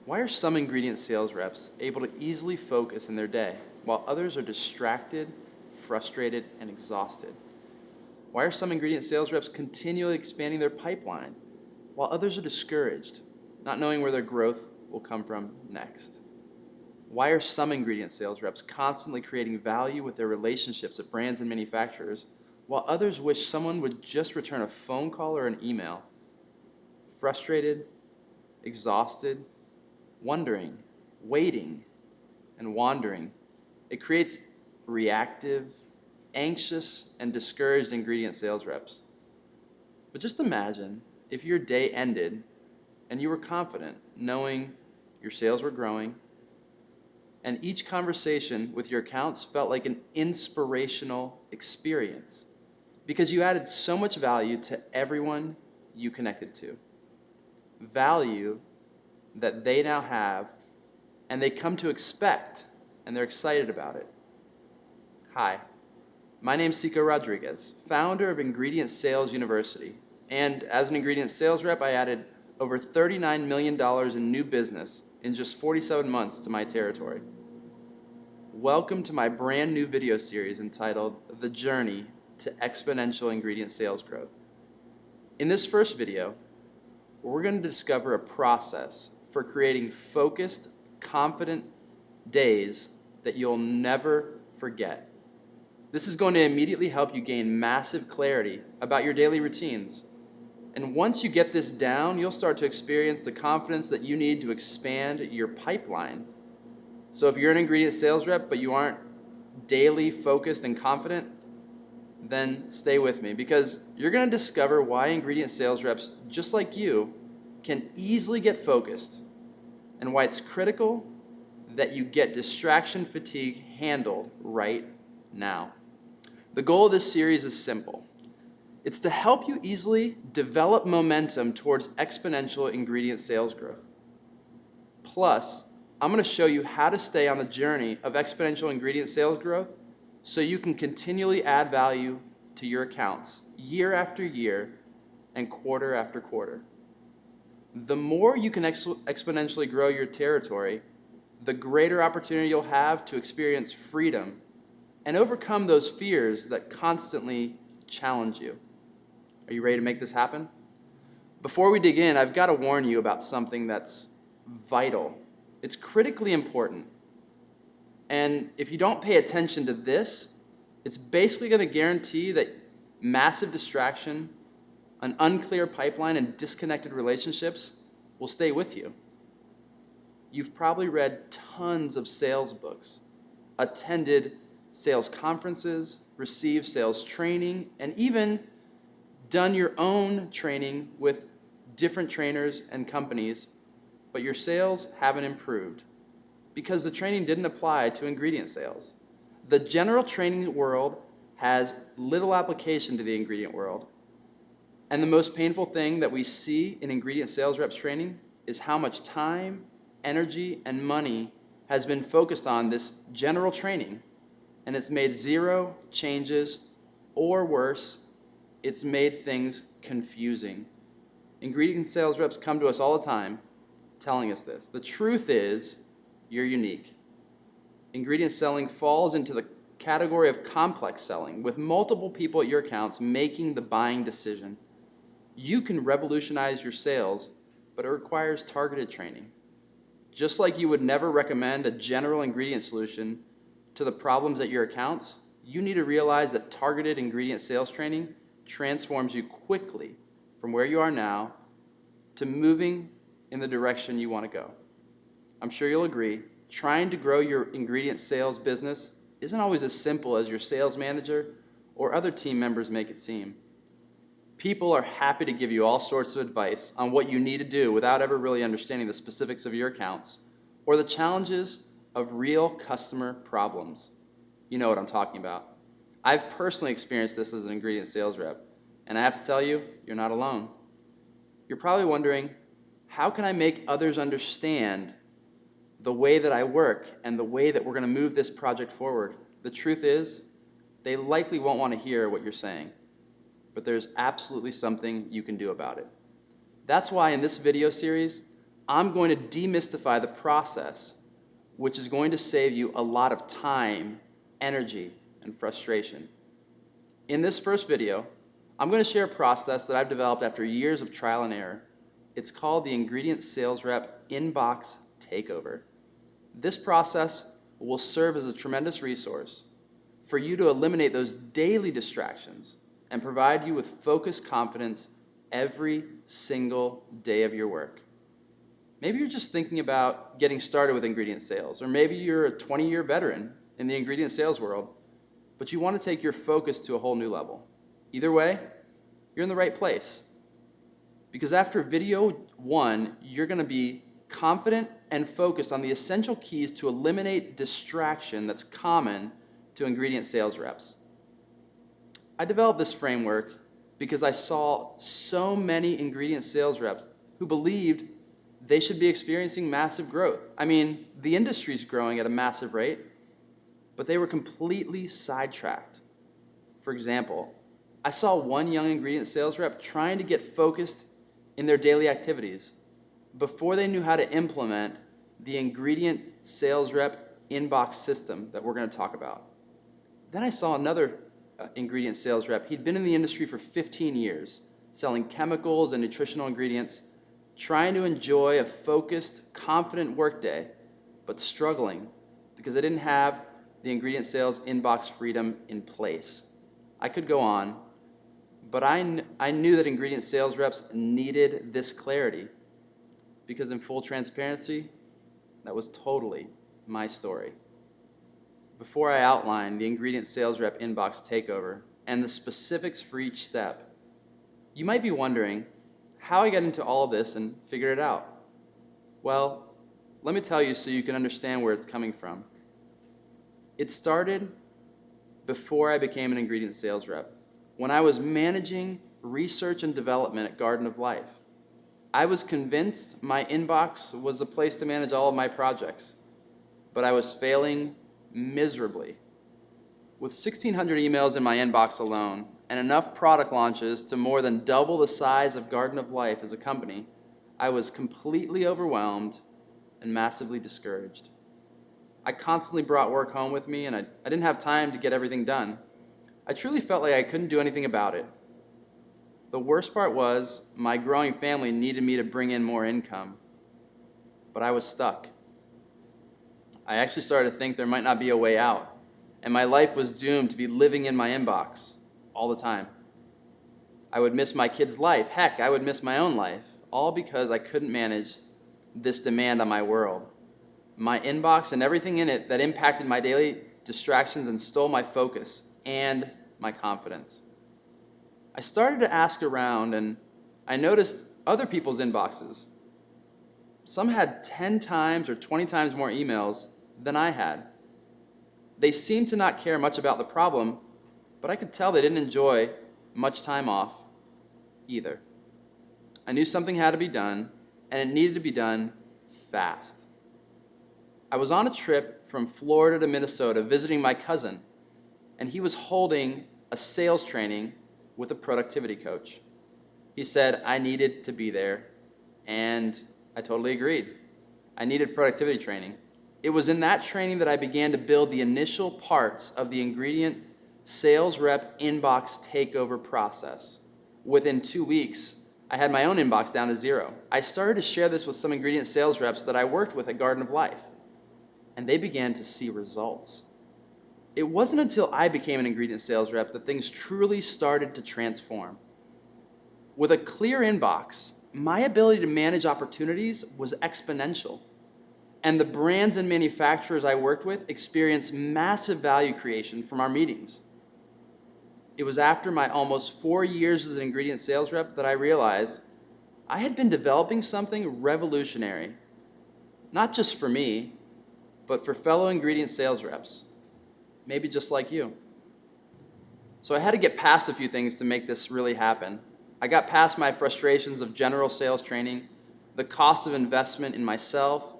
Why are some ingredient sales reps able to easily focus in their day, while others are distracted, frustrated, and exhausted? Why are some ingredient sales reps continually expanding their pipeline, while others are discouraged, not knowing where their growth will come from next? Why are some ingredient sales reps constantly creating value with their relationships with brands and manufacturers, while others wish someone would just return a phone call or an email? Frustrated, exhausted, wondering, waiting, and wandering. It creates reactive, anxious, and discouraged ingredient sales reps. But just imagine if your day ended and you were confident, knowing your sales were growing, and each conversation with your accounts felt like an inspirational experience because you added so much value to everyone you connected to. Value that they now have and they come to expect, and they're excited about it. Hi, my name's Sico Rodriguez, founder of Ingredient Sales University, and as an ingredient sales rep, I added over $39 million in new business in just 47 months to my territory. Welcome to my brand new video series entitled The Journey to Exponential Ingredient Sales Growth. In this first video, we're going to discover a process for creating focused, confident days that you'll never forget. This is going to immediately help you gain massive clarity about your daily routines. And once you get this down, you'll start to experience the confidence that you need to expand your pipeline. So if you're an ingredient sales rep, but you aren't daily focused and confident, then stay with me, because you're going to discover why ingredient sales reps, just like you, can easily get focused, and why it's critical that you get distraction fatigue handled right now. The goal of this series is simple. It's to help you easily develop momentum towards exponential ingredient sales growth. Plus, I'm going to show you how to stay on the journey of exponential ingredient sales growth so you can continually add value to your accounts year after year and quarter after quarter. The more you can exponentially grow your territory, the greater opportunity you'll have to experience freedom and overcome those fears that constantly challenge you. Are you ready to make this happen? Before we dig in, I've got to warn you about something that's vital. It's critically important. And if you don't pay attention to this, it's basically going to guarantee that massive distraction, an unclear pipeline, and disconnected relationships will stay with you. You've probably read tons of sales books, attended sales conferences, received sales training, and even done your own training with different trainers and companies, but your sales haven't improved because the training didn't apply to ingredient sales. The general training world has little application to the ingredient world. And the most painful thing that we see in ingredient sales reps training is how much time, energy, and money has been focused on this general training, and it's made zero changes, or worse, it's made things confusing. Ingredient sales reps come to us all the time telling us this. The truth is, you're unique. Ingredient selling falls into the category of complex selling, with multiple people at your accounts making the buying decision. You can revolutionize your sales, but it requires targeted training. Just like you would never recommend a general ingredient solution to the problems at your accounts, you need to realize that targeted ingredient sales training transforms you quickly from where you are now to moving in the direction you want to go. I'm sure you'll agree, trying to grow your ingredient sales business isn't always as simple as your sales manager or other team members make it seem. People are happy to give you all sorts of advice on what you need to do without ever really understanding the specifics of your accounts or the challenges of real customer problems. You know what I'm talking about. I've personally experienced this as an ingredient sales rep, and I have to tell you, you're not alone. You're probably wondering, how can I make others understand the way that I work and the way that we're going to move this project forward? The truth is, they likely won't want to hear what you're saying, but there's absolutely something you can do about it. That's why in this video series, I'm going to demystify the process, which is going to save you a lot of time, energy, and frustration. In this first video, I'm going to share a process that I've developed after years of trial and error. It's called the Ingredient Sales Rep Inbox Takeover. This process will serve as a tremendous resource for you to eliminate those daily distractions and provide you with focused confidence every single day of your work. Maybe you're just thinking about getting started with ingredient sales, or maybe you're a 20-year veteran in the ingredient sales world, but you want to take your focus to a whole new level. Either way, you're in the right place. Because after video 1, you're going to be confident and focused on the essential keys to eliminate distraction that's common to ingredient sales reps. I developed this framework because I saw so many ingredient sales reps who believed they should be experiencing massive growth. I mean, the industry's growing at a massive rate, but they were completely sidetracked. For example, I saw one young ingredient sales rep trying to get focused in their daily activities before they knew how to implement the ingredient sales rep inbox system that we're going to talk about. Then I saw another ingredient sales rep. He'd been in the industry for 15 years, selling chemicals and nutritional ingredients, trying to enjoy a focused, confident workday, but struggling because they didn't have the ingredient sales inbox freedom in place. I could go on, but I knew that ingredient sales reps needed this clarity because in full transparency, that was totally my story. Before I outline the ingredient sales rep inbox takeover and the specifics for each step, you might be wondering how I got into all of this and figured it out. Well, let me tell you so you can understand where it's coming from. It started before I became an ingredient sales rep, when I was managing research and development at Garden of Life. I was convinced my inbox was the place to manage all of my projects, but I was failing miserably. With 1,600 emails in my inbox alone and enough product launches to more than double the size of Garden of Life as a company, I was completely overwhelmed and massively discouraged. I constantly brought work home with me and I didn't have time to get everything done. I truly felt like I couldn't do anything about it. The worst part was my growing family needed me to bring in more income, but I was stuck. I actually started to think there might not be a way out, and my life was doomed to be living in my inbox all the time. I would miss my kid's life. Heck, I would miss my own life, all because I couldn't manage this demand on my world. My inbox and everything in it that impacted my daily distractions and stole my focus and my confidence. I started to ask around, and I noticed other people's inboxes. Some had 10 times or 20 times more emails than I had. They seemed to not care much about the problem, but I could tell they didn't enjoy much time off either. I knew something had to be done, and it needed to be done fast. I was on a trip from Florida to Minnesota visiting my cousin, and he was holding a sales training with a productivity coach. He said I needed to be there, and I totally agreed. I needed productivity training. It was in that training that I began to build the initial parts of the ingredient sales rep inbox takeover process. Within 2 weeks, I had my own inbox down to 0. I started to share this with some ingredient sales reps that I worked with at Garden of Life, and they began to see results. It wasn't until I became an ingredient sales rep that things truly started to transform. With a clear inbox, my ability to manage opportunities was exponential. And the brands and manufacturers I worked with experienced massive value creation from our meetings. It was after my almost 4 years as an ingredient sales rep that I realized I had been developing something revolutionary, not just for me, but for fellow ingredient sales reps, maybe just like you. So I had to get past a few things to make this really happen. I got past my frustrations of general sales training, the cost of investment in myself,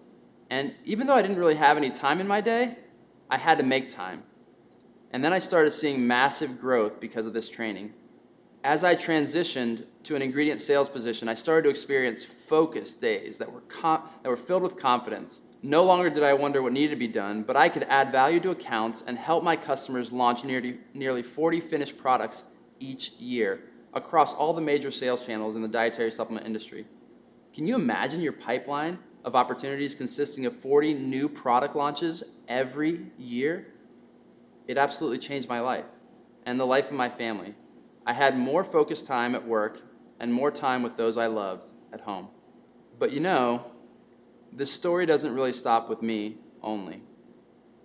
and even though I didn't really have any time in my day, I had to make time. And then I started seeing massive growth because of this training. as I transitioned to an ingredient sales position, I started to experience focused days that were filled with confidence. No longer did I wonder what needed to be done, but I could add value to accounts and help my customers launch nearly 40 finished products each year across all the major sales channels in the dietary supplement industry. Can you imagine your pipeline of opportunities consisting of 40 new product launches every year? It absolutely changed my life and the life of my family. I had more focused time at work and more time with those I loved at home. But you know, this story doesn't really stop with me only.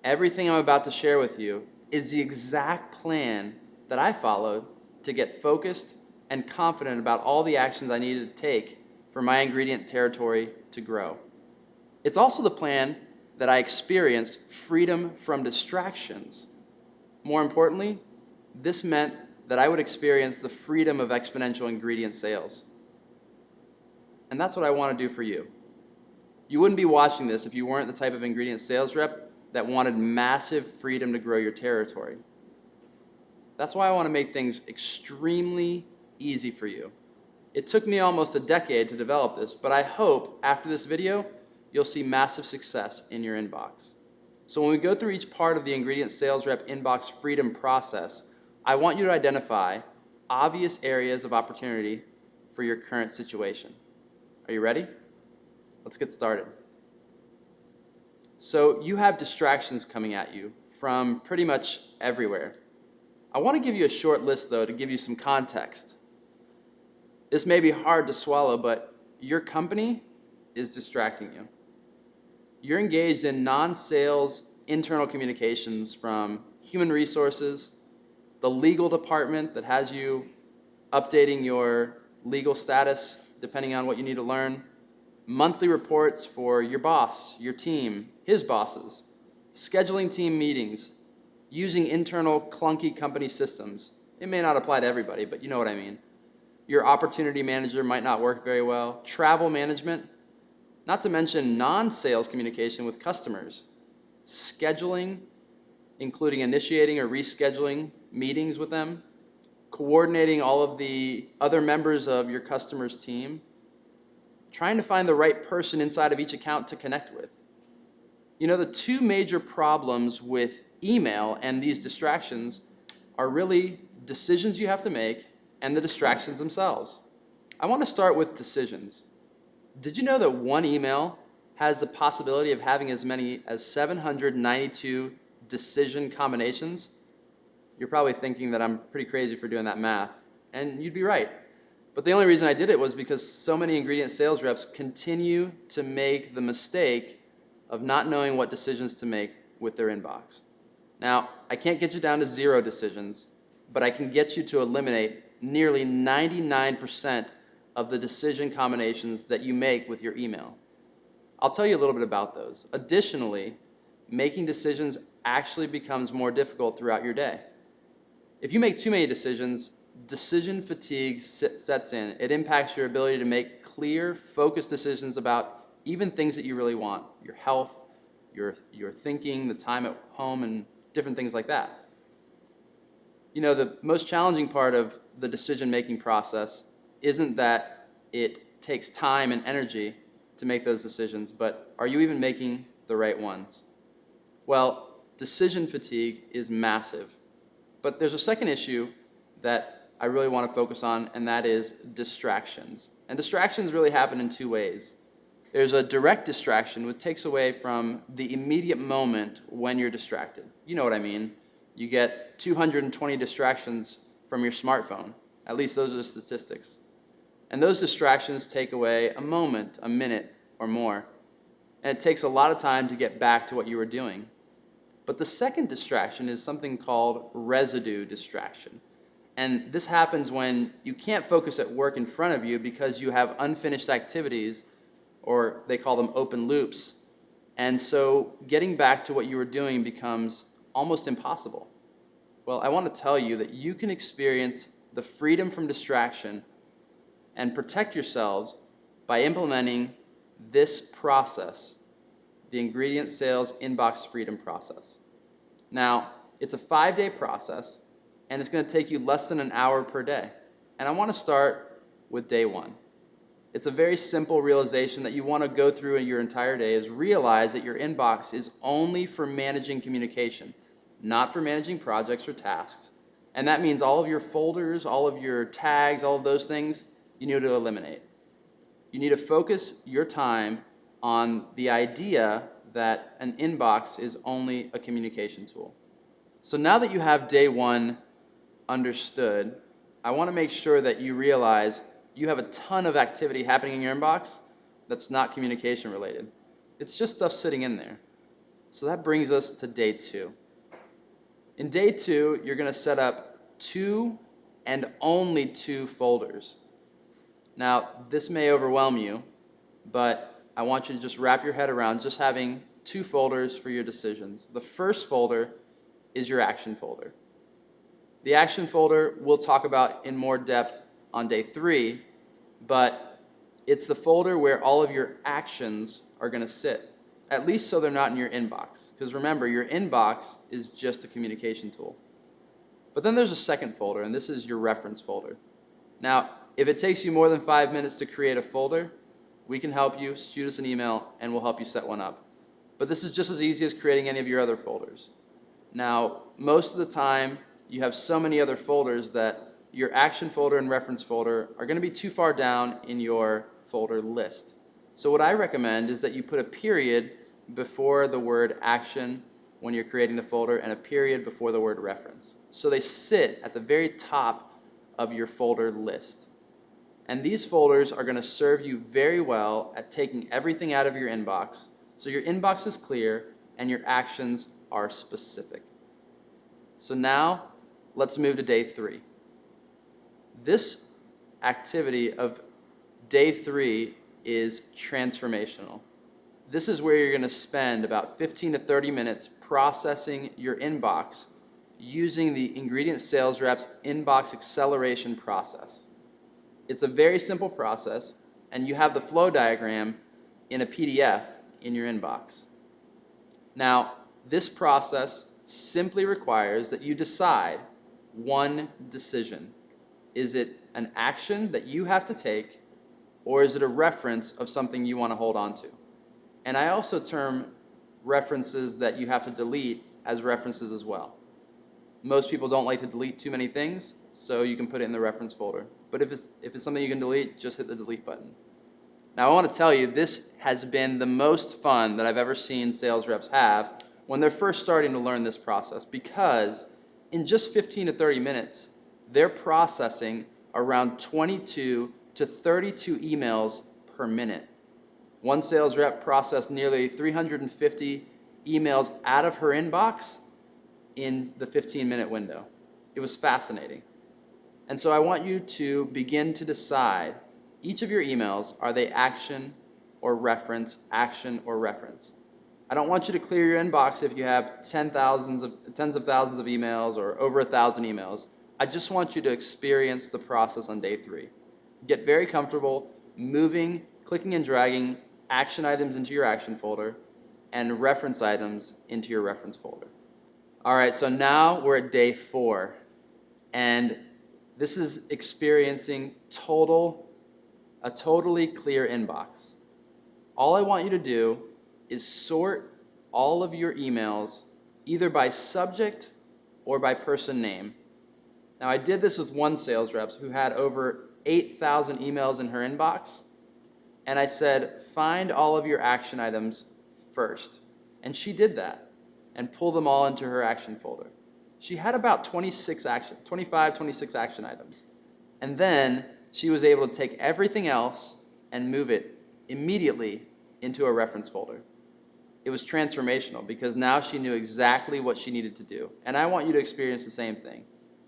Everything I'm about to share with you is the exact plan that I followed to get focused and confident about all the actions I needed to take for my ingredient territory to grow. It's also the plan that I experienced freedom from distractions. More importantly, this meant that I would experience the freedom of exponential ingredient sales. And that's what I want to do for you. You wouldn't be watching this if you weren't the type of ingredient sales rep that wanted massive freedom to grow your territory. That's why I want to make things extremely easy for you. It took me almost a decade to develop this, but I hope after this video, you'll see massive success in your inbox. So when we go through each part of the ingredient sales rep inbox freedom process, I want you to identify obvious areas of opportunity for your current situation. Are you ready? Let's get started. So you have distractions coming at you from pretty much everywhere. I want to give you a short list though to give you some context. This may be hard to swallow, but your company is distracting you. You're engaged in non-sales internal communications from human resources, the legal department that has you updating your legal status depending on what you need to learn, monthly reports for your boss, your team, his bosses, scheduling team meetings, using internal clunky company systems. It may not apply to everybody, but you know what I mean. Your opportunity manager might not work very well, travel management, not to mention non-sales communication with customers, scheduling, including initiating or rescheduling meetings with them, coordinating all of the other members of your customer's team, trying to find the right person inside of each account to connect with. You know, the two major problems with email and these distractions are really decisions you have to make and the distractions themselves. I want to start with decisions. Did you know that one email has the possibility of having as many as 792 decision combinations? You're probably thinking that I'm pretty crazy for doing that math, and you'd be right. But the only reason I did it was because so many ingredient sales reps continue to make the mistake of not knowing what decisions to make with their inbox. Now, I can't get you down to 0 decisions, but I can get you to eliminate nearly 99% of the decision combinations that you make with your email. I'll tell you a little bit about those. Additionally, making decisions actually becomes more difficult throughout your day. If you make too many decisions, decision fatigue sets in. It impacts your ability to make clear, focused decisions about even things that you really want, your health, your thinking, the time at home, and different things like that. You know, the most challenging part of the decision-making process isn't that it takes time and energy to make those decisions, but are you even making the right ones? Well, decision fatigue is massive. But there's a second issue that I really want to focus on, and that is distractions. And distractions really happen in two ways. There's a direct distraction, which takes away from the immediate moment when you're distracted. You know what I mean. You get 220 distractions from your smartphone. At least those are the statistics. And those distractions take away a moment, a minute, or more. And it takes a lot of time to get back to what you were doing. But the second distraction is something called residue distraction. And this happens when you can't focus at work in front of you because you have unfinished activities, or they call them open loops. And so getting back to what you were doing becomes almost impossible. Well, I want to tell you that you can experience the freedom from distraction and protect yourselves by implementing this process, the ingredient sales inbox freedom process. Now, it's a 5-day process, and it's going to take you less than an hour per day. And I want to start with day one. It's a very simple realization that you want to go through in your entire day is realize that your inbox is only for managing communication, not for managing projects or tasks. And that means all of your folders, all of your tags, all of those things, you need to eliminate. You need to focus your time on the idea that an inbox is only a communication tool. So now that you have day one understood, I want to make sure that you realize you have a ton of activity happening in your inbox that's not communication related. It's just stuff sitting in there. So that brings us to day two. In day two, you're going to set up 2 and only 2 folders. Now, this may overwhelm you, but I want you to just wrap your head around just having 2 folders for your decisions. The first folder is your action folder. The action folder we'll talk about in more depth on day 3, but it's the folder where all of your actions are going to sit, at least so they're not in your inbox. Because remember, your inbox is just a communication tool. But then there's a second folder, and this is your reference folder. Now, if it takes you more than 5 minutes to create a folder, we can help you. Shoot us an email, and we'll help you set one up. But this is just as easy as creating any of your other folders. Now, most of the time, you have so many other folders that your action folder and reference folder are going to be too far down in your folder list. So what I recommend is that you put a period before the word action when you're creating the folder and a period before the word reference. So they sit at the very top of your folder list. And these folders are going to serve you very well at taking everything out of your inbox so your inbox is clear and your actions are specific. So now let's move to day 3. This activity of day 3 is transformational. This is where you're going to spend about 15 to 30 minutes processing your inbox using the Ingredient Sales Reps Inbox Acceleration process. It's a very simple process, and you have the flow diagram in a PDF in your inbox. Now, this process simply requires that you decide one decision. Is it an action that you have to take, or is it a reference of something you want to hold on to? And I also term references that you have to delete as references as well. Most people don't like to delete too many things, so you can put it in the reference folder. But if it's something you can delete, just hit the delete button. Now I want to tell you, this has been the most fun that I've ever seen sales reps have when they're first starting to learn this process, because in just 15 to 30 minutes, they're processing around 22 to 32 emails per minute. One sales rep processed nearly 350 emails out of her inbox in the 15-minute window. It was fascinating. And so I want you to begin to decide each of your emails, are they action or reference, action or reference? I don't want you to clear your inbox if you have tens of thousands of emails or over 1,000 emails. I just want you to experience the process on day 3. Get very comfortable moving, clicking and dragging action items into your action folder and reference items into your reference folder. All right, so now we're at day 4, and this is experiencing a totally clear inbox. All I want you to do is sort all of your emails either by subject or by person name. Now, I did this with one sales rep who had over 8,000 emails in her inbox, and I said, find all of your action items first. And she did that and pulled them all into her action folder. She had about 25, 26 action items. And then she was able to take everything else and move it immediately into a reference folder. It was transformational because now she knew exactly what she needed to do. And I want you to experience the same thing.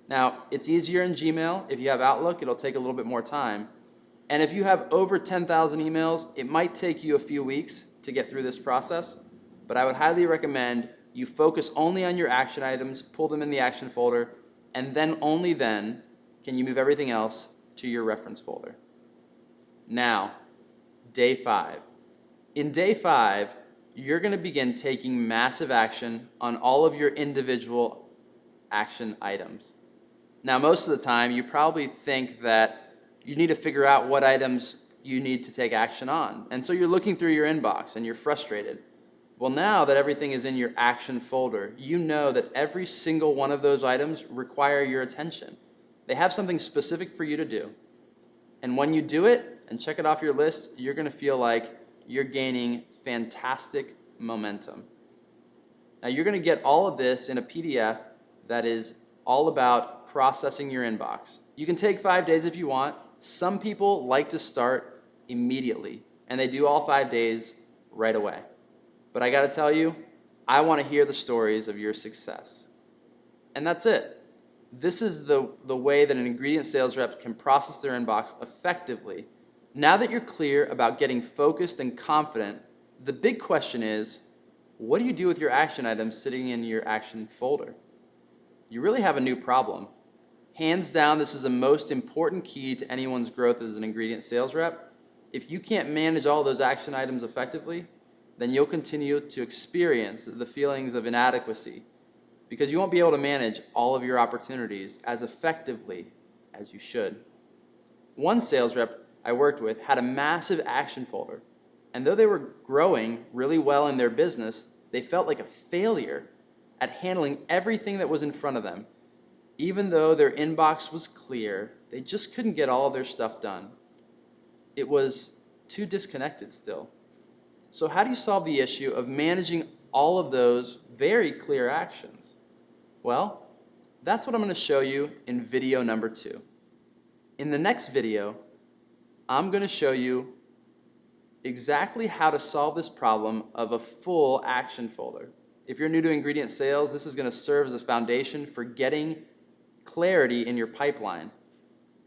Now, it's easier in Gmail. If you have Outlook, it'll take a little bit more time. And if you have over 10,000 emails, it might take you a few weeks to get through this process. But I would highly recommend you focus only on your action items, pull them in the action folder, and then only then can you move everything else to your reference folder. Now, day 5. In day 5, you're going to begin taking massive action on all of your individual action items. Now, most of the time, you probably think that you need to figure out what items you need to take action on. And so you're looking through your inbox and you're frustrated. Well, now that everything is in your action folder, you know that every single one of those items require your attention. They have something specific for you to do. And when you do it and check it off your list, you're going to feel like you're gaining fantastic momentum. Now, you're going to get all of this in a PDF that is all about processing your inbox. You can take 5 days if you want. Some people like to start immediately, and they do all 5 days right away. But I got to tell you, I want to hear the stories of your success. And that's it. This is the way that an ingredient sales rep can process their inbox effectively. Now that you're clear about getting focused and confident, the big question is, what do you do with your action items sitting in your action folder? You really have a new problem. Hands down, this is the most important key to anyone's growth as an ingredient sales rep. If you can't manage all those action items effectively, then you'll continue to experience the feelings of inadequacy because you won't be able to manage all of your opportunities as effectively as you should. One sales rep I worked with had a massive action folder, and though they were growing really well in their business, they felt like a failure at handling everything that was in front of them. Even though their inbox was clear, they just couldn't get all of their stuff done. It was too disconnected still. So how do you solve the issue of managing all of those very clear actions? Well, that's what I'm going to show you in video number 2. In the next video, I'm going to show you exactly how to solve this problem of a full action folder. If you're new to ingredient sales, this is going to serve as a foundation for getting clarity in your pipeline.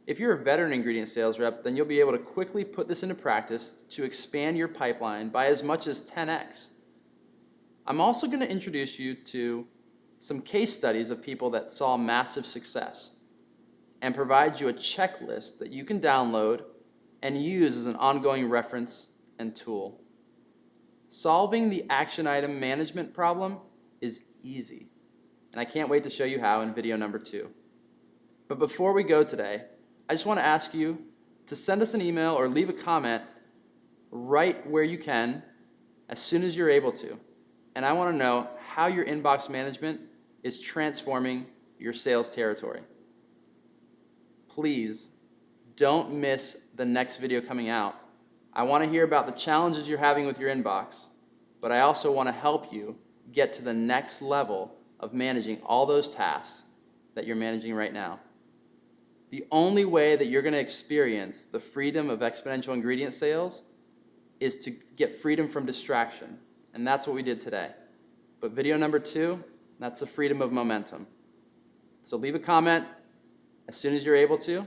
If you're a veteran ingredient sales rep, then you'll be able to quickly put this into practice to expand your pipeline by as much as 10x. I'm also going to introduce you to some case studies of people that saw massive success and provide you a checklist that you can download and use as an ongoing reference and tool. Solving the action item management problem is easy, and I can't wait to show you how in video number 2. But before we go today, I just want to ask you to send us an email or leave a comment right where you can as soon as you're able to. And I want to know how your inbox management is transforming your sales territory. Please don't miss the next video coming out. I want to hear about the challenges you're having with your inbox, but I also want to help you get to the next level of managing all those tasks that you're managing right now. The only way that you're going to experience the freedom of exponential ingredient sales is to get freedom from distraction. And that's what we did today. But video number 2, that's the freedom of momentum. So leave a comment as soon as you're able to.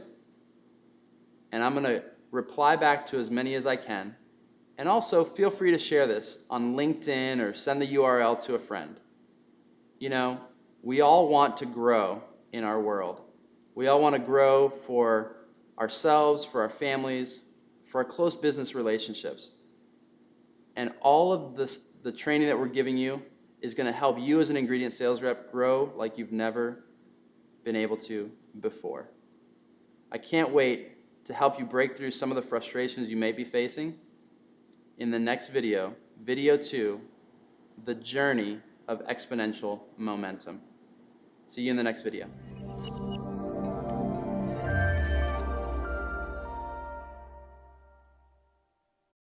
And I'm going to reply back to as many as I can. And also feel free to share this on LinkedIn or send the URL to a friend. You know, we all want to grow in our world. We all want to grow for ourselves, for our families, for our close business relationships. And all of the training that we're giving you is going to help you as an ingredient sales rep grow like you've never been able to before. I can't wait to help you break through some of the frustrations you may be facing. In the next video, video 2, the journey of exponential momentum. See you in the next video.